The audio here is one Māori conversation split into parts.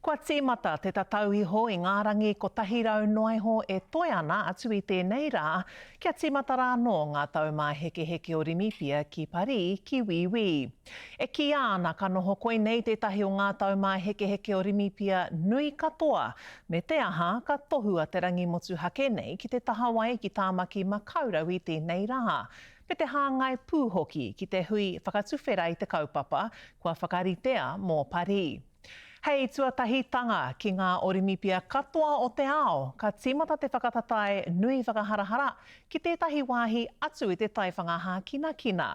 Kua tīmata te tatau iho I ngā rangi ko tahirau noiho e toi ana atu I tēnei rā, kia tīmata rā no ngā taumā heke heke o Rimipia ki Parī ki Wīwī. E ki ana ka noho koe nei tētahi o ngā taumā heke heke o Rimipia nui katoa, me te aha ka tohua te rangi motu hake nei ki te tahawai ki tāmaki makaurau I tēnei rā. Me te hāngai pūhoki ki te hui whakatuwhera I te kaupapa, kua whakaritea mō Parī. Hei tuatahitanga ki ngā Orimipia katoa o te ao, ka tīmata te whakatatai nui whakaharahara ki tētahi wāhi atu I te taiwhanga hākinakina.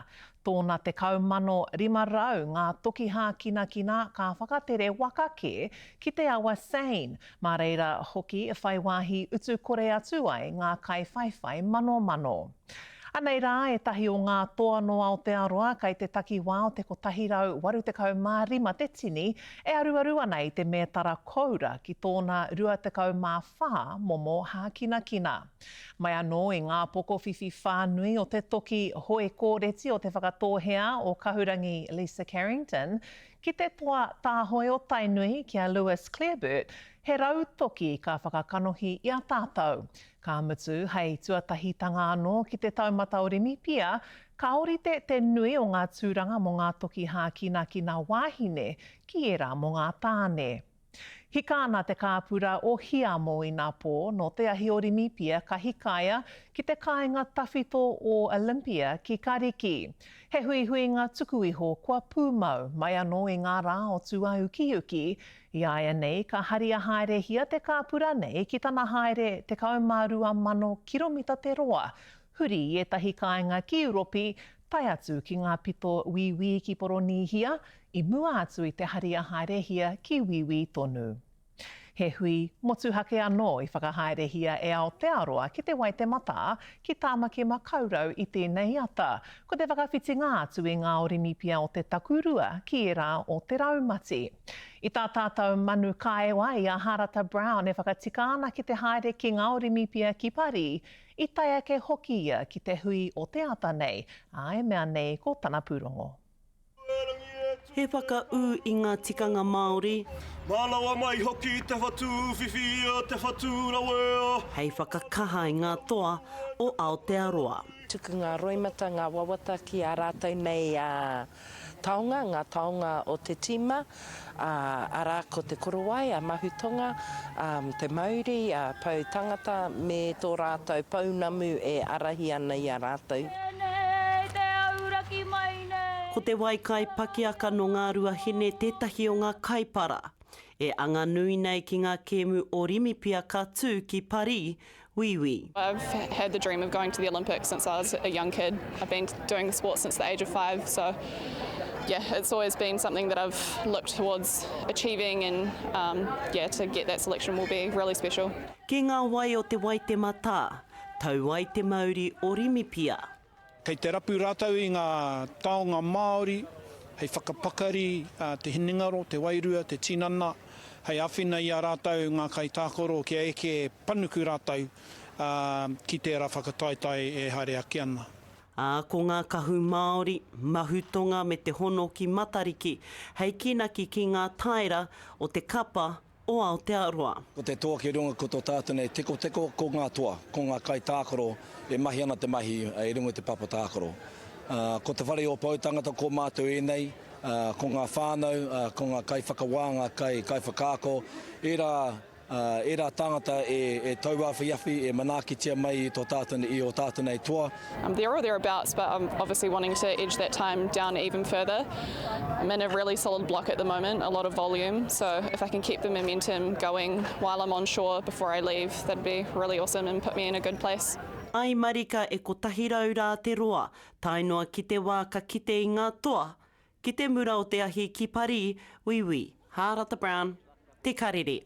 Tōna te kaumano 500 ngā toki hākinakina ka whakatere wakake ki te awa Seine, mā reira hoki whai wāhi utu kore atu ai ngā kai whaiwhai mano. Anei rā, e tahi o ngā toa noa o te aroa, kai te takiwā o te kotahirau 85 te tini, e aruaru ana I te mea tara koura ki tōna 24 momo hākinakina. Mai anō I ngā pokowhiwhi whānui o te toki hoe kōreti o te whakatōhea o kahurangi Lisa Carrington, ki te toa tāhoi o Tainui kia Lewis Clareburt, he rau toki ka whakakanohi I a tātou. Ka mutu hei tuatahitanga anō ki te taumata o Rimipia, ka orite te nui o ngā tūranga mo ngā toki hākinakina wāhine ki era mo ngā tāne. Hikāna te kāpura o Hiamo I ngā pō no te ahi o Rimipia ka hikaia ki te kāinga tawhito o Olympia ki Kariki. He hui ngā tuku iho kua pūmau mai anō I ngā rā o tuau ki uki. I aia nei ka haria haere hia te kāpura nei ki tana haere te 12,000 kiromita te roa. Huri I etahi kāinga ki Uropi, tai atu ki ngā pito Wīwī ki Poronihia, I mua atu I te haria haerehia ki Wīwī tonu. He hui motu hake anō I whakahaerehia e ao te aroa ki te Waitemata ki tāmaki makaurau I tēnei ata, ko te whakawhitinga atu I ngā Orimipia o te takurua ki era o te raumati. I tā tātou manu kaewa I a Harata Brown e whakatika ana ki te haere ki ngā Orimipia ki Parī, I tai ake hoki ia ki te hui o te ata nei, ai mea nei ko tana pūrongo. He whakau I ngā tikanga Māori. Mālawa mai hoki te whatu whiwhi o te whatu raweo. Hei whakakaha I ngā toa o Aotearoa. Tuku ngā roimata, ngā wawata ki a rātou nei taonga, ngā taonga o te tima, ara ko te korowai, a mahutonga, te mauri, pau tangata, me tō rātou paunamu e arahi ana I a rātou. Ko te waikai pakiaka no ngā ruahine tētahi o ngā kaipara. E anga nui nei ki ngā kēmu o Rimipia ka tū ki Parī, Wīwī. I've had the dream of going to the Olympics since I was a young kid. I've been doing sport since the age of 5, so yeah, it's always been something that I've looked towards achieving, and to get that selection will be really special. Ki ngā wai o te Waitemata, tau wai te Māori o Rimipia. Kei te rapu rātau I ngā taonga Māori, hei whakapakari, te hinengaro, te wairua, te tinana, hei awhina I a rātau ngā kai tākoro kia eke panuku rātau ki tērā whakataitai e haere aki ana. Ko ngā kahu Māori, mahutonga me te hono ki Matariki, hei kinaki ki ngā taira o te kapa o Aotearoa. Ko te toa ki runga ko tō tātou nei, teko ko ngā toa, ko ngā kai tākoro, e mahi ana te mahi, e runga te papa tākoro. Ko te whare o pautangata ko mātou e nei, ko ngā whānau, ko ngā kai whakawanga, kai whakāko, e rā tangata e tauawhiawhi, e manakitia mai I o tātou nei toa. I'm there or thereabouts, but I'm obviously wanting to edge that time down even further. I'm in a really solid block at the moment, a lot of volume, so if I can keep the momentum going while I'm on shore before I leave, that'd be really awesome and put me in a good place. Ai marika e ko tahirau rā te roa, tainoa ki te wā ka kite I ngā toa, ki te mura o te ahi ki Parī, Wīwī, Harata Brown, te karere.